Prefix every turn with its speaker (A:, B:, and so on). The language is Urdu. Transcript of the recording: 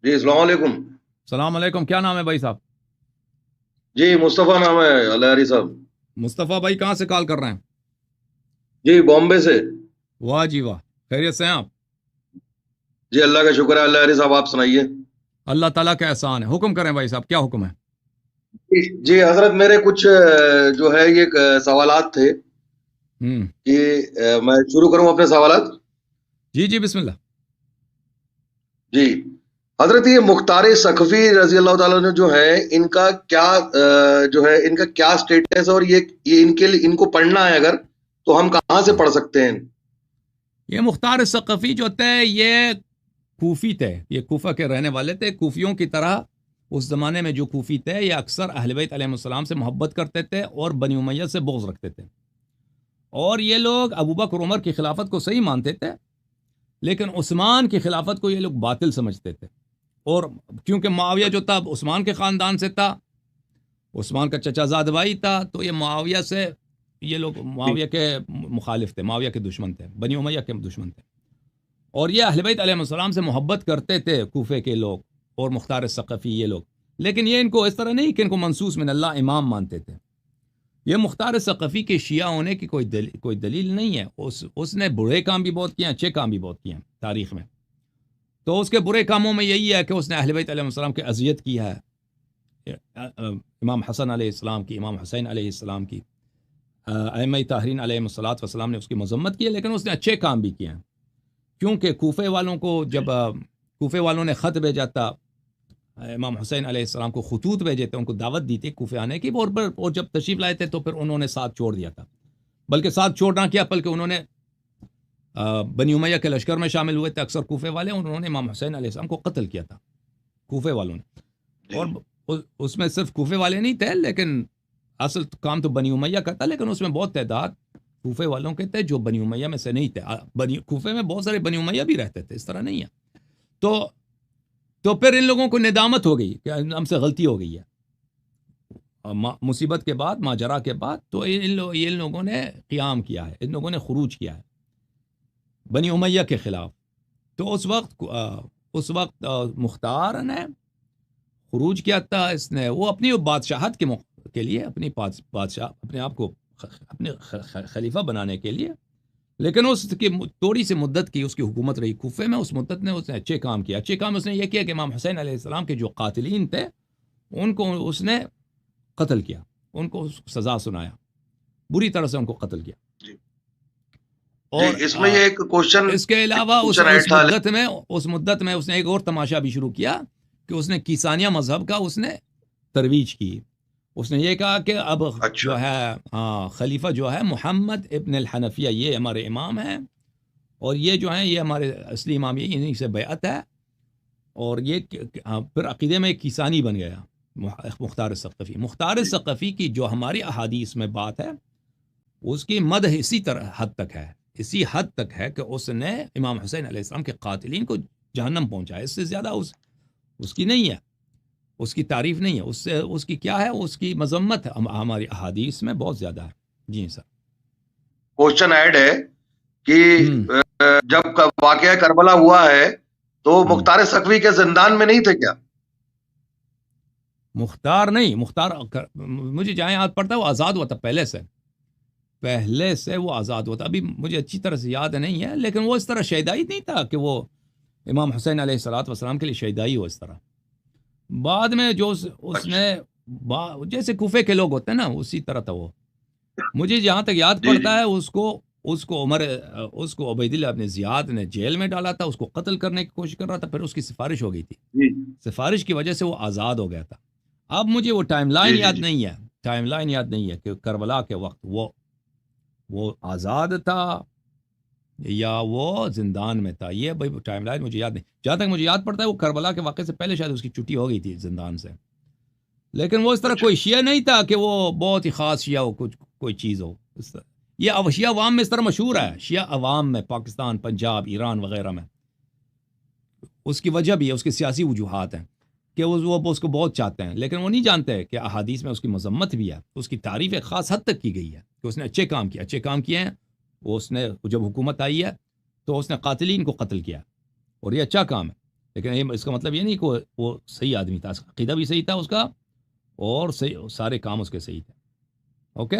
A: جی السلام علیکم.
B: السلام علیکم. کیا نام ہے بھائی صاحب؟
A: جی مصطفیٰ نام ہے الہری صاحب.
B: مصطفیٰ بھائی کہاں سے کال کر رہے ہیں؟
A: جی بامبے سے.
B: واہ جی واہ، خیریت سے ہیں آپ؟
A: جی اللہ کا شکر ہے. الہری صاحب آپ سنائیے.
B: اللہ تعالیٰ کا احسان ہے. حکم کریں بھائی صاحب، کیا حکم ہے؟
A: جی حضرت میرے کچھ جو ہے یہ سوالات تھے
B: ہوں.
A: کہ میں شروع کروں اپنے سوالات.
B: جی جی بسم اللہ.
A: جی حضرت یہ مختار سقفی رضی اللہ تعالیٰ نے جو ہے ان کا کیا جو ہے ان کا کیا سٹیٹس ہے، اور یہ ان کے لیے ان کو پڑھنا ہے اگر تو ہم کہاں سے پڑھ سکتے ہیں؟
B: یہ مختار ثقفی جو تھے یہ کوفی تھے، یہ کوفہ کے رہنے والے تھے. کوفیوں کی طرح اس زمانے میں جو کوفی تھے یہ اکثر اہل بیت علیہ السلام سے محبت کرتے تھے اور بنی امیہ سے بغض رکھتے تھے. اور یہ لوگ ابوبکر عمر کی خلافت کو صحیح مانتے تھے، لیکن عثمان کی خلافت کو یہ لوگ باطل سمجھتے تھے. اور کیونکہ معاویہ جو تھا عثمان کے خاندان سے تھا، عثمان کا چچا زاد بھائی تھا، تو یہ معاویہ سے، یہ لوگ
A: جی
B: معاویہ کے مخالف تھے، معاویہ کے دشمن تھے، بنی امیہ کے دشمن تھے. اور یہ اہل بیت علیہ السلام سے محبت کرتے تھے کوفے کے لوگ اور مختار ثقفی یہ لوگ. لیکن یہ ان کو اس طرح نہیں کہ ان کو منصوص من اللہ امام مانتے تھے. یہ مختار ثقفی کے شیعہ ہونے کی کوئی دلیل نہیں ہے. اس نے برے کام بھی بہت کیے ہیں، اچھے کام بھی بہت کیے ہیں تاریخ میں. تو اس کے برے کاموں میں یہی ہے کہ اس نے اہل بیت علیہ السلام کی اذیت کی ہے، امام حسن علیہ السلام کی، امام حسین علیہ السلام کی، ائمہ طاہرین علیہ الصلوۃ والسلام نے اس کی مذمت کی ہے. لیکن اس نے اچھے کام بھی کیے ہیں، کیونکہ کوفے والوں کو جب کوفے والوں نے خط بھیجا تھا، امام حسین علیہ السلام کو خطوط بھیجے تھے، ان کو دعوت دی تھی کوفے آنے کی، اور جب تشریف لائے تھے تو پھر انہوں نے ساتھ چھوڑ دیا تھا. بلکہ ساتھ چھوڑنا کیا، بلکہ انہوں نے بنی امیہ کے لشکر میں شامل ہوئے تھے اکثر کوفے والے، انہوں نے امام حسین علیہ السلام کو قتل کیا تھا کوفے والوں نے.
A: جی
B: اور اس میں صرف کوفے والے نہیں تھے، لیکن اصل کام تو بنی امیہ کا تھا، لیکن اس میں بہت تعداد کوفے والوں کے تھے جو بنی امیہ میں سے نہیں تھے. کوفے میں بہت سارے بنی امیہ بھی رہتے تھے، اس طرح نہیں ہے. تو پھر ان لوگوں کو ندامت ہو گئی کہ ہم سے غلطی ہو گئی ہے مصیبت کے بعد، ماجرا کے بعد. تو ان لوگوں نے قیام کیا ہے، ان لوگوں نے خروج کیا ہے بنی امیہ کے خلاف. تو اس وقت مختار نے خروج کیا تھا. اس نے وہ اپنی بادشاہت کے لیے، اپنی بادشاہ، اپنے آپ کو اپنے خلیفہ بنانے کے لیے. لیکن اس کی تھوڑی سی مدت کی اس کی حکومت رہی کوفے میں، اس مدت نے اس نے اچھے کام کیا. اچھے کام اس نے یہ کیا کہ امام حسین علیہ السلام کے جو قاتلین تھے ان کو اس نے قتل کیا، ان کو سزا سنایا، بری طرح سے ان کو قتل کیا.
A: جی جی
B: اور
A: اس میں یہ ایک کوشچن
B: اس کے علاوہ
A: ایڈ تھا.
B: اس مدت میں اس نے ایک اور تماشا بھی شروع کیا کہ اس نے کیسانیہ مذہب کا اس نے ترویج کی. اس نے یہ کہا کہ اب
A: اچھا
B: جو ہے خلیفہ جو ہے محمد ابن الحنفیہ، یہ ہمارے امام ہیں، اور یہ جو ہیں یہ ہمارے اصلی امام، یہ انہیں سے بیعت ہے. اور یہ پھر عقیدے میں ایک کیسانی بن گیا مختار ثقفی. مختار ثقفی کی جو ہماری احادیث میں بات ہے اس کی مدح اسی طرح حد تک ہے، اسی حد تک ہے کہ اس نے امام حسین علیہ السلام کے قاتلین کو جہنم پہنچایا. اس سے زیادہ اس کی نہیں ہے، اس کی تعریف نہیں ہے. اس کی کیا ہے، اس کی مذمت ہماری احادیث میں بہت زیادہ ہے. جی سر.
A: کوشچن ایڈ ہے کہ
B: ہوں
A: جب واقعہ کربلا ہوا ہے تو
B: ہوں
A: مختار سقفی کے زندان میں نہیں تھے کیا؟
B: مختار نہیں، مختار مجھے جہاں یاد پڑتا ہے وہ آزاد ہوا تھا پہلے سے وہ آزاد ہوا تھا. ابھی مجھے اچھی طرح سے یاد نہیں ہے، لیکن وہ اس طرح شہدائی نہیں تھا کہ وہ امام حسین علیہ الصلوۃ والسلام کے لیے شہدائی ہو. اس طرح بعد میں جو اس
A: اچھا
B: نے جیسے کوفے کے لوگ ہوتے ہیں نا، اسی طرح تھا وہ. مجھے جہاں تک یاد
A: جی
B: پڑتا ہے اس کو عبید اللہ ابن زیاد نے جیل میں ڈالا تھا، اس کو قتل کرنے کی کوشش کر رہا تھا، پھر اس کی سفارش ہو گئی تھی.
A: جی
B: سفارش کی وجہ سے وہ آزاد ہو گیا تھا. اب مجھے وہ ٹائم لائن
A: جی جی
B: یاد
A: جی
B: نہیں ہے، ٹائم لائن یاد نہیں ہے کہ کربلا کے وقت وہ آزاد تھا یا وہ زندان میں تھا. یہ بھائی ٹائم لائن مجھے یاد نہیں. جہاں تک مجھے یاد پڑتا ہے وہ کربلا کے واقعے سے پہلے شاید اس کی چھٹی ہو گئی تھی زندان سے. لیکن وہ اس طرح
A: اچھا
B: کوئی شیعہ نہیں تھا کہ وہ بہت ہی خاص شیعہ ہو، کوئی چیز ہو اس طرح. یہ اب شیعہ عوام میں اس طرح مشہور ہے، شیعہ عوام میں پاکستان، پنجاب، ایران وغیرہ میں. اس کی وجہ بھی ہے، اس کے سیاسی وجوہات ہیں کہ وہ اس کو بہت چاہتے ہیں، لیکن وہ نہیں جانتے کہ احادیث میں اس کی مذمت بھی ہے. اس کی تعریف ایک خاص حد تک کی گئی ہے کہ اس نے اچھے کام کیے ہیں. وہ اس نے جب حکومت آئی ہے تو اس نے قاتلین کو قتل کیا، اور یہ اچھا کام ہے. لیکن یہ اس کا مطلب یہ نہیں کہ وہ صحیح آدمی تھا، عقیدہ بھی صحیح تھا اس کا اور صحیح سارے کام اس کے صحیح تھے. اوکے